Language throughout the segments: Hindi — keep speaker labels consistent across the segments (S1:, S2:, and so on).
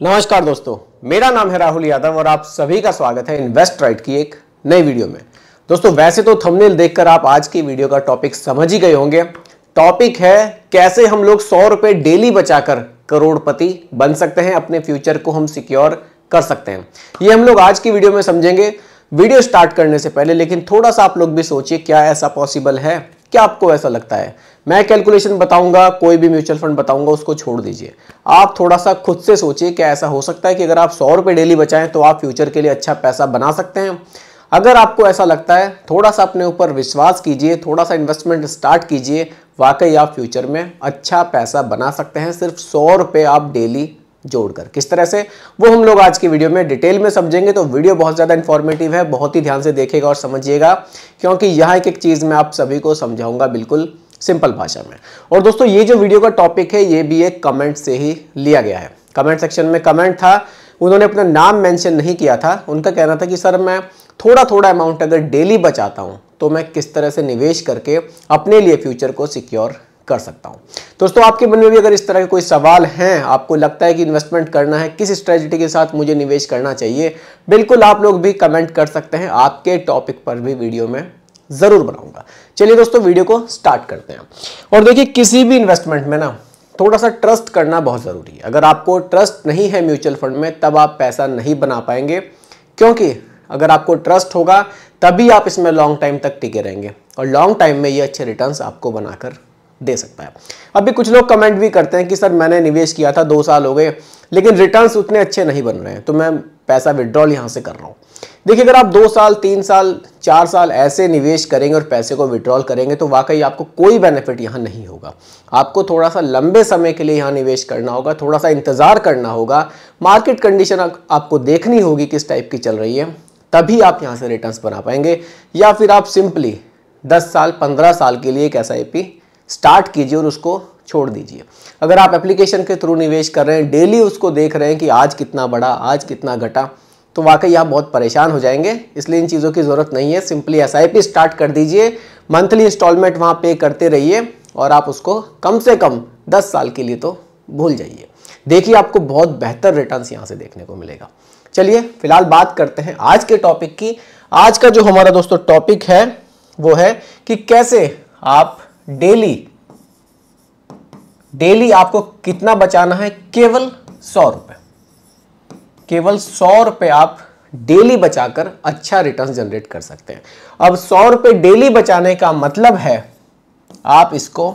S1: नमस्कार दोस्तों, मेरा नाम है राहुल यादव और आप सभी का स्वागत है इन्वेस्ट राइट की एक नई वीडियो में। दोस्तों वैसे तो थंबनेल देखकर आप आज की वीडियो का टॉपिक समझ ही गए होंगे। टॉपिक है कैसे हम लोग 100 रुपए डेली बचाकर करोड़पति बन सकते हैं, अपने फ्यूचर को हम सिक्योर कर सकते हैं। ये हम लोग आज की वीडियो में समझेंगे। वीडियो स्टार्ट करने से पहले लेकिन थोड़ा सा आप लोग भी सोचिए, क्या ऐसा पॉसिबल है? क्या आपको ऐसा लगता है? मैं कैलकुलेशन बताऊंगा, कोई भी म्यूचुअल फंड बताऊंगा, उसको छोड़ दीजिए। आप थोड़ा सा खुद से सोचिए, क्या ऐसा हो सकता है कि अगर आप 100 रुपए डेली बचाएं तो आप फ्यूचर के लिए अच्छा पैसा बना सकते हैं? अगर आपको ऐसा लगता है, थोड़ा सा अपने ऊपर विश्वास कीजिए, थोड़ा सा इन्वेस्टमेंट स्टार्ट कीजिए। वाकई आप फ्यूचर में अच्छा पैसा बना सकते हैं सिर्फ 100 रुपए आप डेली जोड़कर। किस तरह से, वो हम लोग आज की वीडियो में डिटेल में समझेंगे। तो वीडियो बहुत ज़्यादा इन्फॉर्मेटिव है, बहुत ही ध्यान से देखिएगा और समझिएगा, क्योंकि यहाँ एक एक चीज़ मैं आप सभी को समझाऊंगा बिल्कुल सिंपल भाषा में। और दोस्तों ये जो वीडियो का टॉपिक है ये भी एक कमेंट से ही लिया गया है। कमेंट सेक्शन में कमेंट था, उन्होंने अपना नाम मेंशन नहीं किया था। उनका कहना था कि सर मैं थोड़ा थोड़ा अमाउंट अगर डेली बचाता हूँ तो मैं किस तरह से निवेश करके अपने लिए फ्यूचर को सिक्योर कर सकता हूं। दोस्तों आपके मन में भी अगर इस तरह के कोई सवाल हैं, आपको लगता है कि इन्वेस्टमेंट करना है, किस स्ट्रेटजी के साथ मुझे निवेश करना चाहिए, बिल्कुल आप लोग भी कमेंट कर सकते हैं। आपके टॉपिक पर भी वीडियो में जरूर बनाऊंगा। चलिए दोस्तों वीडियो को स्टार्ट करते हैं। और देखिए, किसी भी इन्वेस्टमेंट में ना थोड़ा सा ट्रस्ट करना बहुत जरूरी है। अगर आपको ट्रस्ट नहीं है म्यूचुअल फंड में, तब आप पैसा नहीं बना पाएंगे, क्योंकि अगर आपको ट्रस्ट होगा तभी आप इसमें लॉन्ग टाइम तक टिके रहेंगे और लॉन्ग टाइम में ये अच्छे रिटर्न्स आपको बनाकर दे सकता है। अभी कुछ लोग कमेंट भी करते हैं कि सर मैंने निवेश किया था 2 साल हो गए लेकिन रिटर्न्स उतने अच्छे नहीं बन रहे हैं, तो मैं पैसा विड्रॉल यहां से कर रहा हूं। देखिए, अगर आप 2 साल 3 साल 4 साल ऐसे निवेश करेंगे और पैसे को विड्रॉल करेंगे तो वाकई आपको कोई बेनिफिट यहां नहीं होगा। आपको थोड़ा सा लंबे समय के लिए यहां निवेश करना होगा, थोड़ा सा इंतजार करना होगा, मार्केट कंडीशन आपको देखनी होगी किस टाइप की चल रही है, तभी आप यहां से रिटर्न्स बना पाएंगे। या फिर आप सिंपली 10 साल 15 साल के लिए एक SIP स्टार्ट कीजिए और उसको छोड़ दीजिए। अगर आप एप्लीकेशन के थ्रू निवेश कर रहे हैं, डेली उसको देख रहे हैं कि आज कितना बढ़ा, आज कितना घटा, तो वाकई आप बहुत परेशान हो जाएंगे। इसलिए इन चीज़ों की ज़रूरत नहीं है। सिंपली SIP स्टार्ट कर दीजिए, मंथली इंस्टॉलमेंट वहाँ पे करते रहिए और आप उसको कम से कम 10 साल के लिए तो भूल जाइए। देखिए, आपको बहुत बेहतर रिटर्न्स यहाँ से देखने को मिलेगा। चलिए फिलहाल बात करते हैं आज के टॉपिक की। आज का जो हमारा दोस्तों टॉपिक है वो है कि कैसे आप डेली आपको कितना बचाना है। केवल 100 रुपए, केवल 100 रुपए आप डेली बचाकर अच्छा रिटर्न जनरेट कर सकते हैं। अब 100 रुपए डेली बचाने का मतलब है आप इसको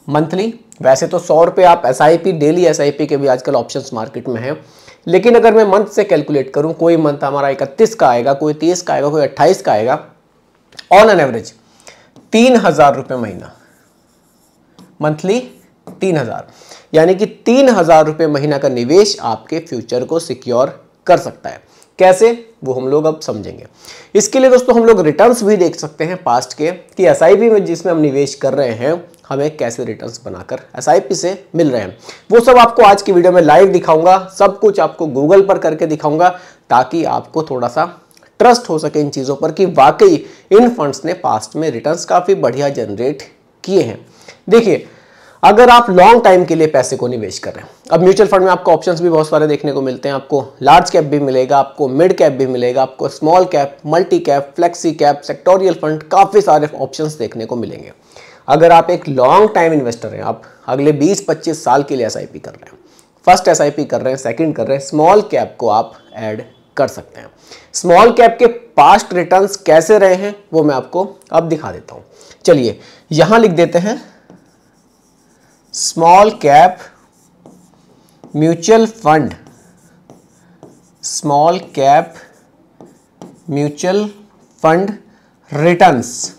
S1: मंथली वैसे तो 100 रुपए आप SIP डेली SIP के भी आजकल ऑप्शंस मार्केट में हैं, लेकिन अगर मैं मंथ से कैलकुलेट करूं, कोई मंथ हमारा 31 का आएगा, कोई 30 का आएगा, कोई 28 का आएगा, ऑन एन एवरेज 3000 रुपए महीना, मंथली 3000, यानी कि 3000 रुपए महीना का निवेश आपके फ्यूचर को सिक्योर कर सकता है। कैसे, वो हम लोग अब समझेंगे। इसके लिए दोस्तों हम लोग रिटर्न्स भी देख सकते हैं पास्ट के, कि SIP में जिसमें हम निवेश कर रहे हैं हमें कैसे रिटर्न्स बनाकर SIP से मिल रहे हैं। वो सब आपको आज की वीडियो में लाइव दिखाऊंगा, सब कुछ आपको गूगल पर करके दिखाऊंगा, ताकि आपको थोड़ा सा ट्रस्ट हो सके इन चीज़ों पर कि वाकई इन फंड्स ने पास्ट में रिटर्न्स काफ़ी बढ़िया जनरेट किए हैं। देखिए, अगर आप लॉन्ग टाइम के लिए पैसे को निवेश कर रहे हैं, अब म्यूचुअल फंड में आपको ऑप्शंस भी बहुत सारे देखने को मिलते हैं। आपको लार्ज कैप भी मिलेगा, आपको मिड कैप भी मिलेगा, आपको small cap, multi cap, flexi cap, sectoral fund, काफ़ी सारे ऑप्शंस देखने को मिलेंगे। अगर आप एक लॉन्ग टाइम इन्वेस्टर हैं, आप अगले 20-25 साल के लिए SIP कर रहे हैं, फर्स्ट SIP कर रहे हैं, सेकंड कर रहे हैं, स्मॉल कैप को आप ऐड कर सकते हैं। स्मॉल कैप के पास्ट रिटर्न्स कैसे रहे हैं वो मैं आपको अब दिखा देता हूं। चलिए यहां लिख देते हैं small cap mutual fund, small cap mutual fund returns.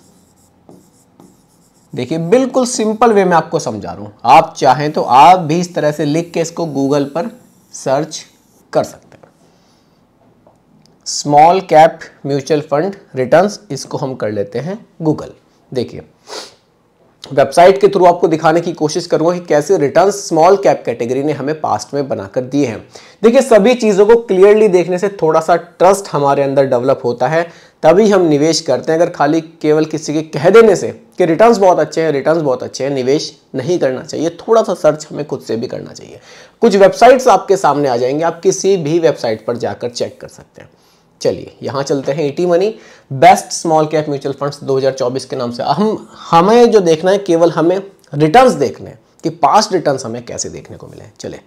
S1: देखिए, बिल्कुल सिंपल वे में आपको समझा रहा हूं। आप चाहें तो आप भी इस तरह से लिख के इसको गूगल पर सर्च कर सकते हैं। Small cap mutual fund returns, इसको हम कर लेते हैं गूगल। देखिए, वेबसाइट के थ्रू आपको दिखाने की कोशिश करूंगा कि कैसे रिटर्न्स स्मॉल कैप कैटेगरी ने हमें पास्ट में बनाकर दिए हैं। देखिए, सभी चीज़ों को क्लियरली देखने से थोड़ा सा ट्रस्ट हमारे अंदर डेवलप होता है, तभी हम निवेश करते हैं। अगर खाली केवल किसी के कह देने से कि रिटर्न्स बहुत अच्छे हैं, रिटर्न्स बहुत अच्छे हैं, निवेश नहीं करना चाहिए। थोड़ा सा सर्च हमें खुद से भी करना चाहिए। कुछ वेबसाइट्स आपके सामने आ जाएंगे, आप किसी भी वेबसाइट पर जाकर चेक कर सकते हैं। चलिए यहाँ चलते हैं, ET money best small cap mutual funds 2024 के नाम से। हमें जो देखना है, केवल हमें रिटर्न्स देखने हैं कि पास्ट रिटर्न्स हमें कैसे देखने को मिले। चले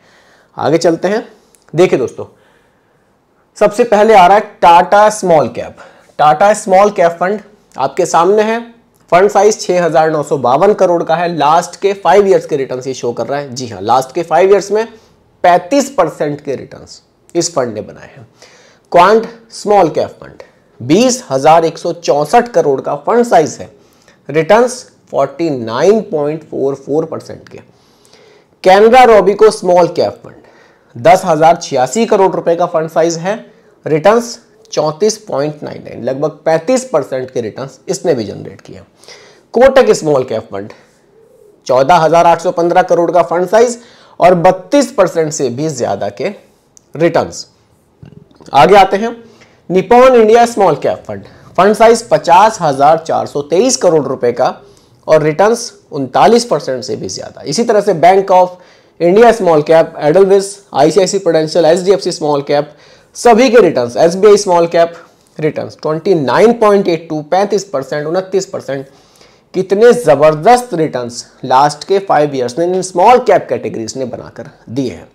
S1: आगे चलते हैं। देखिए दोस्तों, सबसे पहले आ रहा है Tata small cap. Tata small cap fund आपके सामने है। फंड साइज 6,952 करोड़ का है। लास्ट के 5 ईयर्स के रिटर्न्स ये शो कर रहा है। जी हाँ, लास्ट के 5 ईयर्स में 35% के रिटर्न्स इस फंड ने बनाए हैं। Quant small cap fund 20,164 crore का फंड साइज है। रिटर्न्स 49.44% के। Canara Robeco small cap fund 10,086 crore रुपए का फंड साइज है। रिटर्न्स 34.99, लगभग 35% के रिटर्न्स इसने भी जनरेट किया। Kotak small cap fund 14,815 crore का फंड साइज और 32% से भी ज्यादा के रिटर्न्स। आगे आते हैं, Nippon India small cap fund, fund size 50,423 crore रुपए का और रिटर्न्स 39% से भी ज्यादा। इसी तरह से bank of India small cap, Edelweiss, ICICI Prudential, HDFC small cap, सभी के returns. SBI small cap returns 29.82, 35%, 29%। कितने जबरदस्त रिटर्न्स लास्ट के 5 ईयर्स में इन स्मॉल कैप कैटेगरीज ने बनाकर दिए हैं।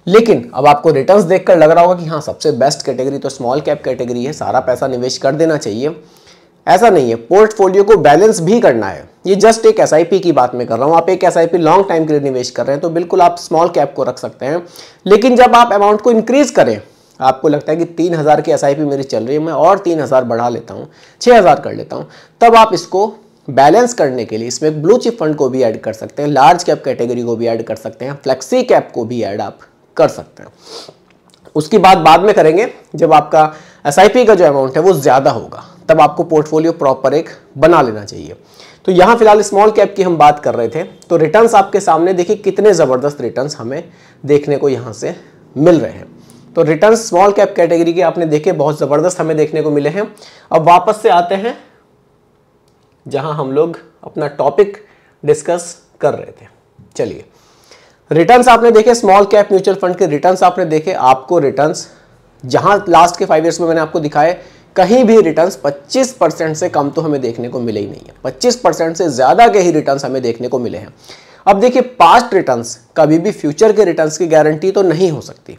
S1: लेकिन अब आपको रिटर्न्स देखकर लग रहा होगा कि हाँ, सबसे बेस्ट कैटेगरी तो स्मॉल कैप कैटेगरी है, सारा पैसा निवेश कर देना चाहिए। ऐसा नहीं है, पोर्टफोलियो को बैलेंस भी करना है। ये जस्ट एक एसआईपी की बात मैं कर रहा हूँ। आप एक एसआईपी लॉन्ग टाइम के लिए निवेश कर रहे हैं तो बिल्कुल आप स्मॉल कैप को रख सकते हैं। लेकिन जब आप अमाउंट को इंक्रीज करें, आपको लगता है कि 3,000 की एसआईपी मेरी चल रही है, मैं और 3,000 बढ़ा लेता हूँ, 6,000 कर लेता हूँ, तब आप इसको बैलेंस करने के लिए इसमें ब्लू चिप फंड को भी ऐड कर सकते हैं, लार्ज कैप कैटेगरी को भी ऐड कर सकते हैं, फ्लेक्सी कैप को भी ऐड आप कर सकते हैं। उसकी बात बाद में करेंगे, जब आपका एसआईपी का जो अमाउंट है वो ज्यादा होगा, तब आपको पोर्टफोलियो प्रॉपर एक बना लेना चाहिए। तो यहाँ फिलहाल स्मॉल कैप की हम बात कर रहे थे। तो रिटर्न्स आपके सामने देखिए, कितने जबरदस्त रिटर्न्स हमें देखने को यहाँ से मिल रहे हैं। तो रिटर्न्स स्मॉल कैप कैटेगरी के आपने देखे, बहुत जबरदस्त हमें देखने को मिले हैं। अब वापस से आते हैं जहां हम लोग अपना टॉपिक डिस्कस कर रहे थे। चलिए, रिटर्न्स आपने देखे, स्मॉल कैप म्यूचुअल फंड के रिटर्न्स आपने देखे। आपको रिटर्न्स जहां लास्ट के 5 ईयर्स में मैंने आपको दिखाए, कहीं भी रिटर्न्स 25% से कम तो हमें देखने को मिले ही नहीं है। 25% से ज्यादा के ही रिटर्न्स हमें देखने को मिले हैं। अब देखिए, पास्ट रिटर्न्स कभी भी फ्यूचर के रिटर्न्स की गारंटी तो नहीं हो सकती,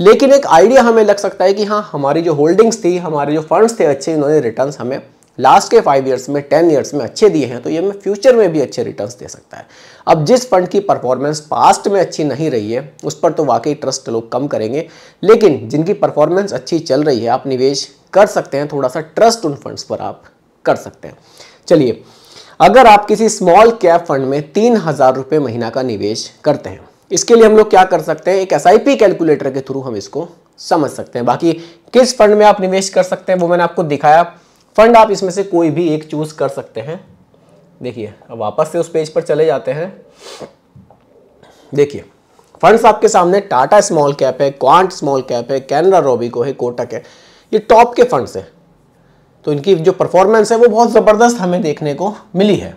S1: लेकिन एक आइडिया हमें लग सकता है कि हाँ, हमारी जो होल्डिंग्स थी, हमारे जो फंड्स थे अच्छे, इन्होंने रिटर्न्स हमें लास्ट के 5 ईयर्स में, 10 ईयर्स में अच्छे दिए हैं, तो ये हमें फ्यूचर में भी अच्छे रिटर्न्स दे सकता है। अब जिस फंड की परफॉर्मेंस पास्ट में अच्छी नहीं रही है, उस पर तो वाकई ट्रस्ट लोग कम करेंगे, लेकिन जिनकी परफॉर्मेंस अच्छी चल रही है, आप निवेश कर सकते हैं। थोड़ा सा ट्रस्ट उन फंड्स पर आप कर सकते हैं। चलिए, अगर आप किसी स्मॉल कैप फंड में 3,000 रुपये महीना का निवेश करते हैं, इसके लिए हम लोग क्या कर सकते हैं, एक एसआईपी कैलकुलेटर के थ्रू हम इसको समझ सकते हैं। बाकी किस फंड में आप निवेश कर सकते हैं वो मैंने आपको दिखाया। फंड आप इसमें से कोई भी एक चूज कर सकते हैं। देखिए, अब वापस से उस पेज पर चले जाते हैं। देखिए, फंड्स आपके सामने टाटा स्मॉल कैप है, क्वांट स्मॉल कैप है, कैनरा रोबिको है, कोटक है, ये टॉप के फंड्स हैं। तो इनकी जो परफॉर्मेंस है वो बहुत ज़बरदस्त हमें देखने को मिली है।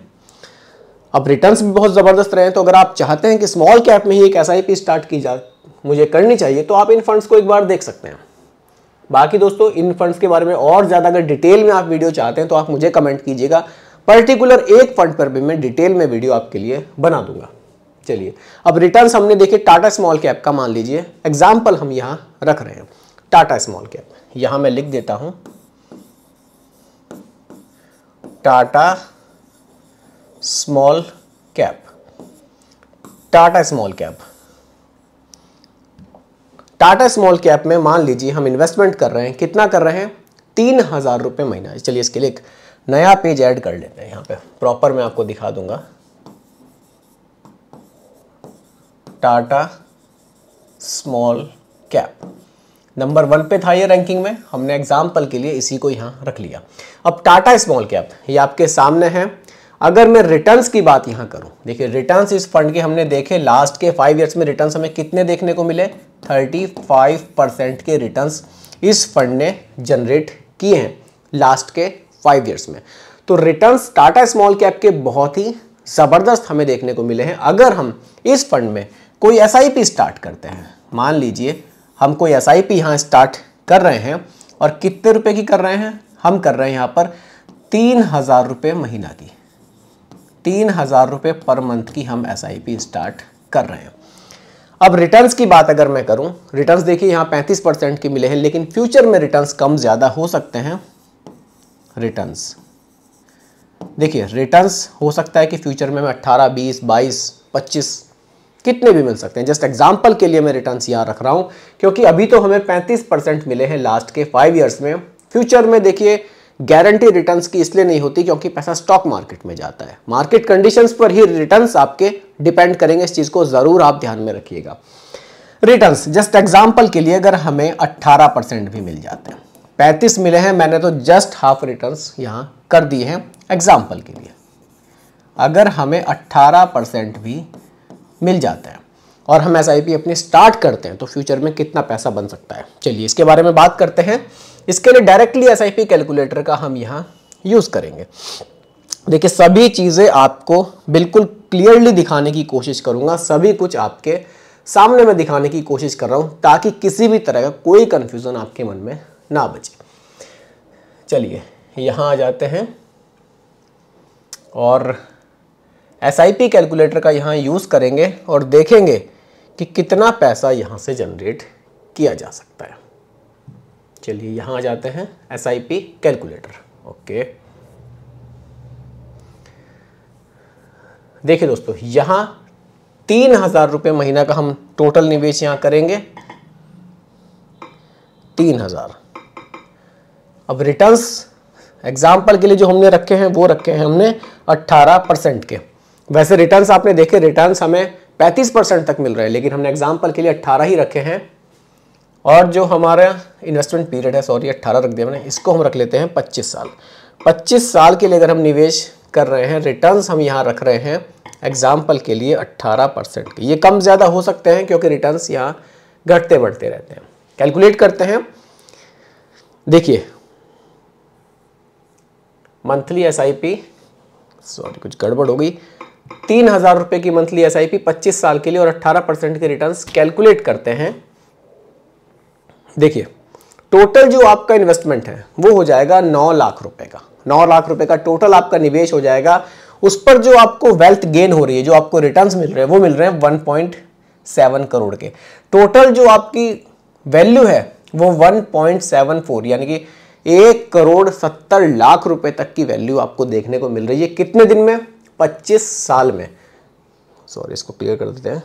S1: अब रिटर्न्स भी बहुत ज़बरदस्त रहे हैं। तो अगर आप चाहते हैं कि स्मॉल कैप में ही एक एसआईपी स्टार्ट की जाए, मुझे करनी चाहिए, तो आप इन फंड्स को एक बार देख सकते हैं। बाकी दोस्तों, इन फंड्स के बारे में और ज़्यादा अगर डिटेल में आप वीडियो चाहते हैं तो आप मुझे कमेंट कीजिएगा। पर्टिकुलर एक फंड पर भी मैं डिटेल में वीडियो आपके लिए बना दूंगा। चलिए, अब रिटर्न्स हमने देखे टाटा स्मॉल कैप का, मान लीजिए एग्जाम्पल हम यहाँ रख रहे हैं टाटा स्मॉल कैप। यहाँ मैं लिख देता हूँ Tata small cap, Tata small cap. Tata small cap में मान लीजिए हम इन्वेस्टमेंट कर रहे हैं, कितना कर रहे हैं, 3,000 रुपये महीना। चलिए, इसके लिए एक नया पेज ऐड कर लेते हैं। यहाँ पे प्रॉपर मैं आपको दिखा दूंगा। टाटा स्मॉल कैप नंबर 1 पे था ये रैंकिंग में, हमने एग्जाम्पल के लिए इसी को यहाँ रख लिया। अब टाटा स्मॉल कैप ये आपके सामने है। अगर मैं रिटर्न्स की बात यहाँ करूँ, देखिए रिटर्न्स इस फंड के हमने देखे, लास्ट के 5 ईयर्स में रिटर्न्स हमें कितने देखने को मिले, 35% के रिटर्न्स इस फंड ने जनरेट किए हैं लास्ट के 5 ईयर्स में। तो रिटर्न्स टाटा स्मॉल कैप के बहुत ही ज़बरदस्त हमें देखने को मिले हैं। अगर हम इस फंड में कोई एसआईपी स्टार्ट करते हैं, मान लीजिए हम कोई एसआईपी यहाँ स्टार्ट कर रहे हैं और कितने रुपए की कर रहे हैं, हम कर रहे हैं यहाँ पर 3,000 रुपये महीना की, 3,000 रुपये पर मंथ की हम एसआईपी स्टार्ट कर रहे हैं। अब रिटर्न्स की बात अगर मैं करूं, रिटर्न्स देखिए यहाँ 35% के मिले हैं, लेकिन फ्यूचर में रिटर्न्स कम ज़्यादा हो सकते हैं। रिटर्न्स देखिए, रिटर्न्स हो सकता है कि फ्यूचर में 18, 20, 22, 25 कितने भी मिल सकते हैं। जस्ट एग्जांपल के लिए मैं रिटर्न्स यहाँ रख रहा हूँ, क्योंकि अभी तो हमें 35% मिले हैं लास्ट के 5 ईयर्स में। फ्यूचर में देखिए गारंटी रिटर्न्स की इसलिए नहीं होती क्योंकि पैसा स्टॉक मार्केट में जाता है, मार्केट कंडीशंस पर ही रिटर्न्स आपके डिपेंड करेंगे। इस चीज़ को ज़रूर आप ध्यान में रखिएगा। रिटर्न्स जस्ट एग्जांपल के लिए अगर हमें 18% भी मिल जाते हैं, 35 मिले हैं, मैंने तो जस्ट हाफ रिटर्न्स यहाँ कर दिए हैं एग्जाम्पल के लिए। अगर हमें 18% भी मिल जाता है और हम एसआईपी अपनी स्टार्ट करते हैं तो फ्यूचर में कितना पैसा बन सकता है, चलिए इसके बारे में बात करते हैं। इसके लिए डायरेक्टली एसआईपी कैलकुलेटर का हम यहाँ यूज़ करेंगे। देखिए, सभी चीज़ें आपको बिल्कुल क्लियरली दिखाने की कोशिश करूँगा, सभी कुछ आपके सामने में दिखाने की कोशिश कर रहा हूँ ताकि किसी भी तरह का कोई कन्फ्यूज़न आपके मन में ना बचे। चलिए यहाँ आ जाते हैं और एसआईपी कैलकुलेटर का यहाँ यूज़ करेंगे और देखेंगे कि कितना पैसा यहाँ से जनरेट किया जा सकता है। चलिए यहाँ आ जाते हैं एसआईपी कैलकुलेटर। ओके, देखिए दोस्तों, यहाँ 3,000 रुपये महीना का हम टोटल निवेश यहाँ करेंगे, 3,000। अब रिटर्न्स एग्जाम्पल के लिए जो हमने रखे हैं वो रखे हैं हमने 18% के। वैसे रिटर्न्स आपने देखे, रिटर्न्स हमें 35% तक मिल रहे हैं, लेकिन हमने एग्जाम्पल के लिए 18 ही रखे हैं। और जो हमारा इन्वेस्टमेंट पीरियड है, सॉरी 18 रख दिया मैंने, इसको हम रख लेते हैं 25 साल। 25 साल के लिए अगर हम निवेश कर रहे हैं, रिटर्न्स हम यहाँ रख रहे हैं एग्जाम्पल के लिए 18% के। ये कम ज़्यादा हो सकते हैं क्योंकि रिटर्न्स यहाँ घटते बढ़ते रहते हैं। कैलकुलेट करते हैं। देखिए, मंथली एसआईपी, सॉरी कुछ गड़बड़ हो गई, 3,000 रुपये की मंथली एसआईपी 25 साल के लिए और 18% के रिटर्न्स कैलकुलेट करते हैं। देखिए, टोटल जो आपका इन्वेस्टमेंट है वो हो जाएगा 9 लाख रुपए का। 9 लाख रुपए का टोटल आपका निवेश हो जाएगा। उस पर जो आपको वेल्थ गेन हो रही है, जो आपको रिटर्न्स मिल रहे हैं, वो मिल रहे हैं 1.7 करोड़ के। टोटल जो आपकी वैल्यू है वो 1.74 यानी कि 1,70,00,000 रुपए तक की वैल्यू आपको देखने को मिल रही है। कितने दिन में? 25 साल में। सॉरी, इसको क्लियर कर देते हैं।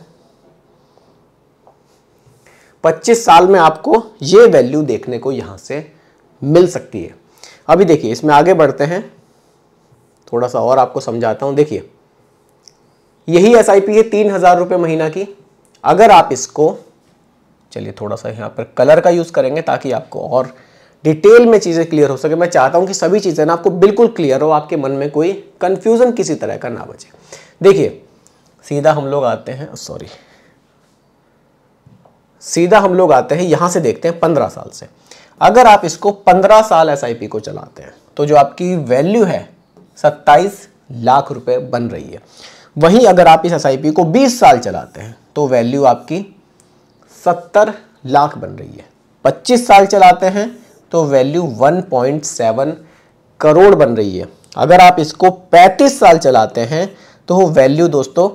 S1: 25 साल में आपको ये वैल्यू देखने को यहां से मिल सकती है। अभी देखिए, इसमें आगे बढ़ते हैं, थोड़ा सा और आपको समझाता हूं। देखिए, यही एसआईपी है 3,000 रुपये महीना की। अगर आप इसको, चलिए थोड़ा सा यहाँ पर कलर का यूज करेंगे ताकि आपको और डिटेल में चीजें क्लियर हो सके। मैं चाहता हूं कि सभी चीजें ना आपको बिल्कुल क्लियर हो, आपके मन में कोई कंफ्यूजन किसी तरह का ना बचे। देखिए, सीधा हम लोग आते हैं, सीधा हम लोग आते हैं यहां से, देखते हैं 15 साल से। अगर आप इसको 15 साल एसआईपी को चलाते हैं तो जो आपकी वैल्यू है 27 लाख रुपए बन रही है। वहीं अगर आप इस एसआईपी को 20 साल चलाते हैं तो वैल्यू आपकी 70 लाख बन रही है। 25 साल चलाते हैं तो वैल्यू 1.7 करोड़ बन रही है। अगर आप इसको 35 साल चलाते हैं तो वैल्यू दोस्तों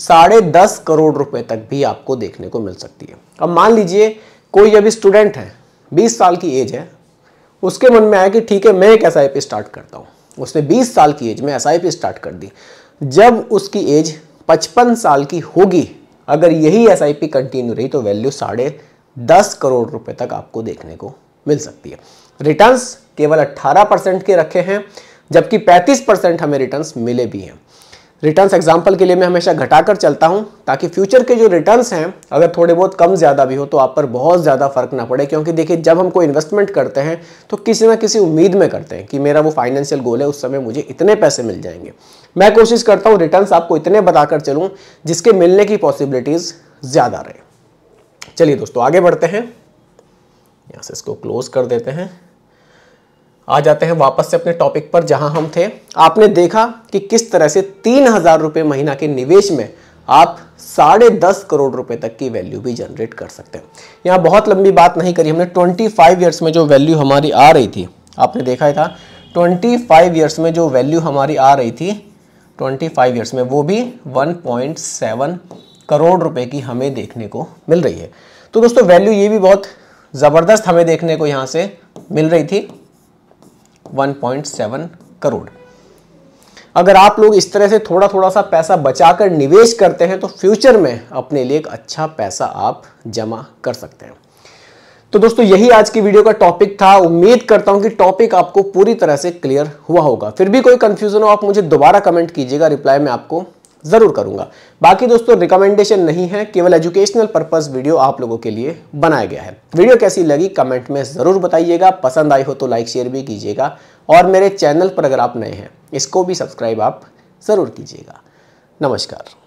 S1: 10.5 करोड़ रुपए तक भी आपको देखने को मिल सकती है। अब मान लीजिए कोई अभी स्टूडेंट है, 20 साल की एज है, उसके मन में आया कि ठीक है मैं एक एसआईपी स्टार्ट करता हूँ। उसने 20 साल की एज में एसआईपी स्टार्ट कर दी। जब उसकी एज 55 साल की होगी, अगर यही एसआईपी कंटिन्यू रही तो वैल्यू 10.5 करोड़ रुपए तक आपको देखने को मिल सकती है। रिटर्न्स केवल 18% के रखे हैं, जबकि 35% हमें रिटर्न्स मिले भी हैं। रिटर्न्स एग्जाम्पल के लिए मैं हमेशा घटाकर चलता हूं ताकि फ्यूचर के जो रिटर्न्स हैं अगर थोड़े बहुत कम ज़्यादा भी हो तो आप पर बहुत ज़्यादा फर्क ना पड़े। क्योंकि देखिए, जब हम कोई इन्वेस्टमेंट करते हैं तो किसी ना किसी उम्मीद में करते हैं कि मेरा वो फाइनेंशियल गोल है, उस समय मुझे इतने पैसे मिल जाएंगे। मैं कोशिश करता हूँ रिटर्न्स आपको इतने बताकर चलूँ जिसके मिलने की पॉसिबिलिटीज़ ज़्यादा रहे। चलिए दोस्तों, आगे बढ़ते हैं। यहाँ से इसको क्लोज कर देते हैं। आ जाते हैं वापस से अपने टॉपिक पर जहां हम थे। आपने देखा कि किस तरह से 3,000 रुपये महीना के निवेश में आप 10.5 करोड़ रुपए तक की वैल्यू भी जनरेट कर सकते हैं। यहाँ बहुत लंबी बात नहीं करी हमने। 25 ईयर्स में जो वैल्यू हमारी आ रही थी, आपने देखा ही था, 25 ईयर्स में जो वैल्यू हमारी आ रही थी 25 ईयर्स में, वो भी 1.7 करोड़ रुपए की हमें देखने को मिल रही है। तो दोस्तों वैल्यू ये भी बहुत ज़बरदस्त हमें देखने को यहाँ से मिल रही थी, 1.7 करोड़। अगर आप लोग इस तरह से थोड़ा थोड़ा सा पैसा बचाकर निवेश करते हैं तो फ्यूचर में अपने लिए एक अच्छा पैसा आप जमा कर सकते हैं। तो दोस्तों यही आज की वीडियो का टॉपिक था। उम्मीद करता हूं कि टॉपिक आपको पूरी तरह से क्लियर हुआ होगा। फिर भी कोई कंफ्यूजन हो आप मुझे दोबारा कमेंट कीजिएगा, रिप्लाई मैं आपको जरूर करूंगा। बाकी दोस्तों रिकमेंडेशन नहीं है, केवल एजुकेशनल पर्पस वीडियो आप लोगों के लिए बनाया गया है। वीडियो कैसी लगी कमेंट में जरूर बताइएगा। पसंद आई हो तो लाइक शेयर भी कीजिएगा, और मेरे चैनल पर अगर आप नए हैं इसको भी सब्सक्राइब आप जरूर कीजिएगा। नमस्कार।